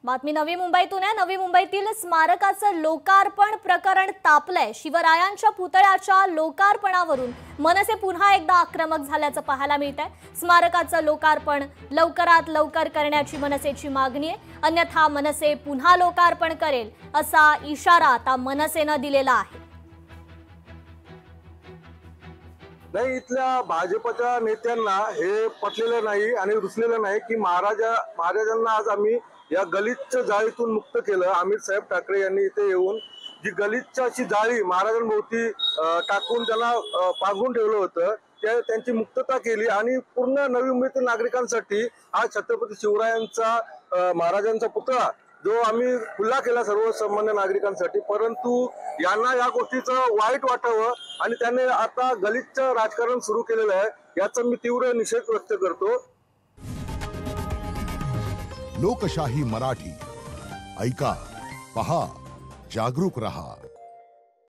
बातमी नवी मुंबईतून आहे। नवी मुंबईतील स्मारकाचं लोकार्पण प्रकरण तापलंय। शिवरायांच्या पुतळ्याच्या लोकार्पणावरून मनसे पुन्हा एकदा आक्रमक झाल्याचं पाहायला मिळतंय। स्मारकाचं लोकार्पण लवकरात लवकर करण्याची मनसेची मागणी आहे, अन्यथा मनसे पुन्हा लोकार्पण करेल असा इशारा आता मनसेनं दिलेला आहे। नाही, इथल्या भाजपच्या नेत्यांना हे पटलेलं नाही आणि रुसलेलं नाही की महाराजांना आज आम्ही या गलिच्छ जाळीतून मुक्त केलं। अमित साहेब ठाकरे यांनी इथे येऊन जी गलिच्छ अशी जाळी महाराजांभोवती टाकून त्यांना पांगून ठेवलं होतं त्यांची मुक्तता केली आणि पूर्ण नवी मुंबईतील नागरिकांसाठी आज छत्रपती शिवरायांचा महाराजांचा पुतळा जो आम्ही खुला केला सर्वसामान्य नागरिकांसाठी, परंतु यांना या गोष्टीचं वाईट वाटावं आणि त्याने आता गलिच्छ राजकारण सुरू केलेलं आहे, याचा मी तीव्र निषेध व्यक्त करतो। लोकशाही मराठी ऐका, पहा, जागरूक रहा।